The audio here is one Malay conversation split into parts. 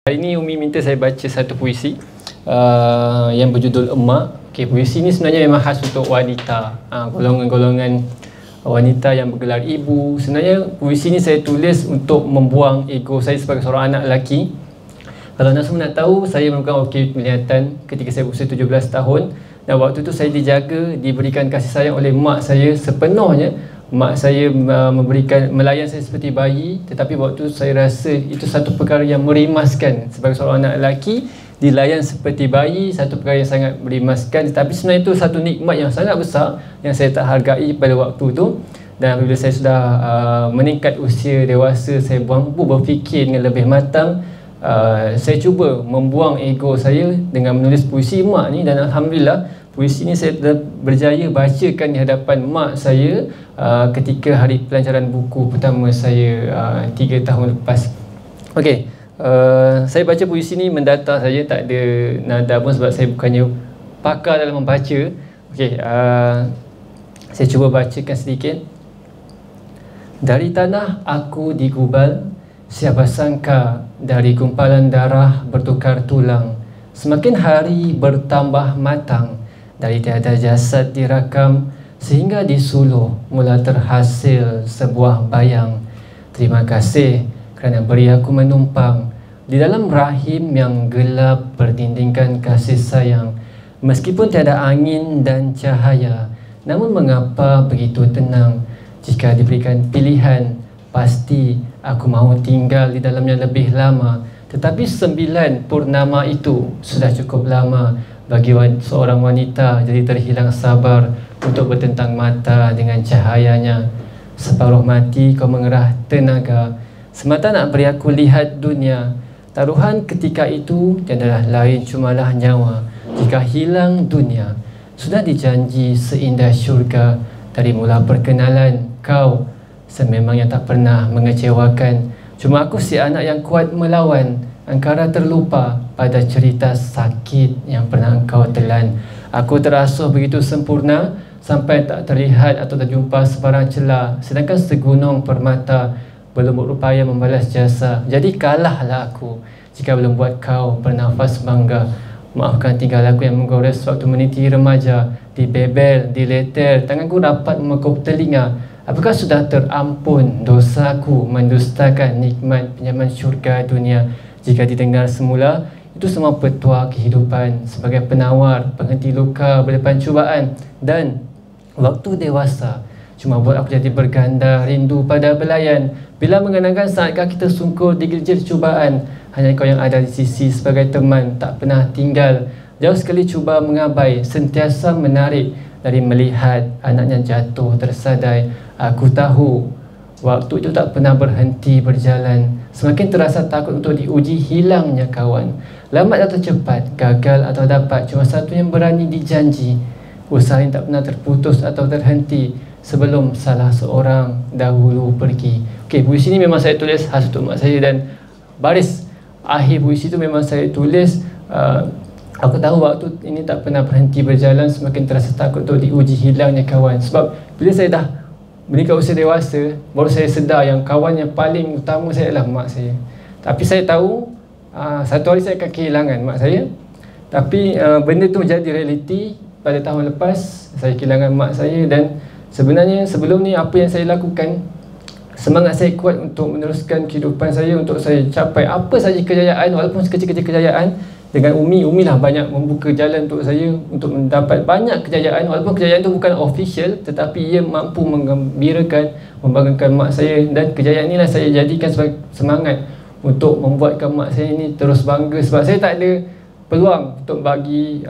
Hari ini Umi minta saya baca satu puisi yang berjudul Emak. Puisi ni sebenarnya memang khas untuk wanita, golongan-golongan wanita yang bergelar ibu. Sebenarnya puisi ni saya tulis untuk membuang ego saya sebagai seorang anak lelaki. Kalau anda semua nak tahu, saya merupakan wakil penglihatan ketika saya berusia 17 tahun. Dan waktu itu saya dijaga, diberikan kasih sayang oleh mak saya sepenuhnya. Mak saya melayan saya seperti bayi, tetapi waktu saya rasa itu satu perkara yang merimaskan. Sebagai seorang anak lelaki, dilayan seperti bayi, satu perkara yang sangat merimaskan. Tetapi sebenarnya itu satu nikmat yang sangat besar yang saya tak hargai pada waktu itu. Dan apabila saya sudah meningkat usia dewasa, saya mampu berfikir dengan lebih matang. Saya cuba membuang ego saya dengan menulis puisi mak ni, dan Alhamdulillah puisi ni saya berjaya bacakan di hadapan mak saya ketika hari pelancaran buku pertama saya 3 tahun lepas. Okey, saya baca puisi ni mendata saja, tak ada nada pun sebab saya bukannya pakar dalam membaca. Okey, saya cuba bacakan sedikit. Dari tanah aku digubal, siapa sangka dari gumpalan darah bertukar tulang. Semakin hari bertambah matang, dari tiada jasad dirakam, sehingga di suluh mula terhasil sebuah bayang. Terima kasih kerana beri aku menumpang di dalam rahim yang gelap berdindingkan kasih sayang. Meskipun tiada angin dan cahaya, namun mengapa begitu tenang? Jika diberikan pilihan, pasti aku mahu tinggal di dalamnya lebih lama. Tetapi 9 purnama itu sudah cukup lama bagi seorang wanita jadi terhilang sabar untuk bertentang mata dengan cahayanya. Separuh mati kau mengerah tenaga semata nak beri aku lihat dunia. Taruhan ketika itu tiadalah lain cumalah nyawa. Jika hilang dunia, sudah dijanji seindah syurga. Dari mula perkenalan kau sememangnya tak pernah mengecewakan. Cuma aku si anak yang kuat melawan. Angkara terlupa pada cerita sakit yang pernah engkau telan. Aku terasuh begitu sempurna sampai tak terlihat atau terjumpa sebarang celah, sedangkan segunung permata belum berupaya membalas jasa. Jadi kalahlah aku jika belum buat kau bernafas bangga. Maafkan tinggal aku yang menggores waktu meniti remaja. Dibebel, dileter, tanganku dapat memekuk telinga. Apakah sudah terampun dosaku mendustakan nikmat pinjaman syurga dunia? Jika didengar semula, itu semua petua kehidupan sebagai penawar, penghenti luka berdepan cubaan. Dan waktu dewasa cuma buat aku jadi berganda rindu pada belayan. Bila mengenangkan saatkah kita sungkur digelincir cubaan, hanya kau yang ada di sisi sebagai teman, tak pernah tinggal. Jauh sekali cuba mengabai, sentiasa menarik dari melihat anaknya jatuh tersadai. Aku tahu waktu itu tak pernah berhenti berjalan. Semakin terasa takut untuk diuji hilangnya kawan. Lambat atau cepat, gagal atau dapat, cuma satu yang berani dijanji. Usaha yang tak pernah terputus atau terhenti sebelum salah seorang dahulu pergi. Okey, puisi ni memang saya tulis khas untuk mak saya, dan baris akhir puisi tu memang saya tulis aku tahu waktu ini tak pernah berhenti berjalan. Semakin terasa takut untuk diuji hilangnya kawan. Sebab bila saya dah meningkat usia dewasa, baru saya sedar yang kawan yang paling utama saya adalah mak saya. Tapi saya tahu satu hari saya akan kehilangan mak saya. Tapi benda tu menjadi realiti pada tahun lepas. Saya kehilangan mak saya, dan sebenarnya sebelum ni apa yang saya lakukan, semangat saya kuat untuk meneruskan kehidupan saya, untuk saya capai apa saja kejayaan, walaupun sekecil-kecil kejayaan. Dengan Umi lah banyak membuka jalan untuk saya untuk mendapat banyak kejayaan. Walaupun kejayaan itu bukan official, tetapi ia mampu menggembirakan, membanggakan mak saya. Dan kejayaan inilah saya jadikan sebagai semangat untuk membuatkan mak saya ini terus bangga. Sebab saya tak ada peluang untuk bagi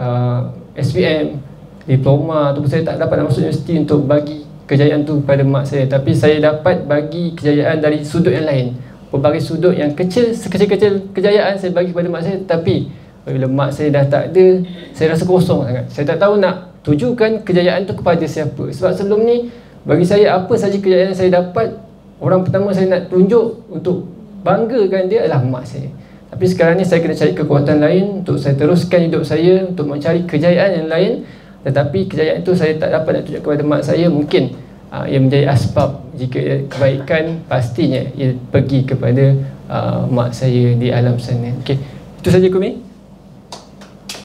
SPM, diploma, ataupun saya tak dapat masuk universiti untuk bagi kejayaan itu kepada mak saya. Tapi saya dapat bagi kejayaan dari sudut yang lain. Berbagai sudut yang kecil, sekecil-kecil kejayaan saya bagi kepada mak saya. Tapi bila mak saya dah tak ada, saya rasa kosong sangat. Saya tak tahu nak tujukan kejayaan tu kepada siapa. Sebab sebelum ni, bagi saya apa saja kejayaan yang saya dapat, orang pertama saya nak tunjuk untuk banggakan dia adalah mak saya. Tapi sekarang ni saya kena cari kekuatan lain untuk saya teruskan hidup saya, untuk mencari kejayaan yang lain. Tetapi kejayaan itu saya tak dapat nak tunjuk kepada mak saya. Mungkin ia menjadi asbab. Jika kebaikan, pastinya ia pergi kepada mak saya di alam sana. Okey, itu saja Kumi.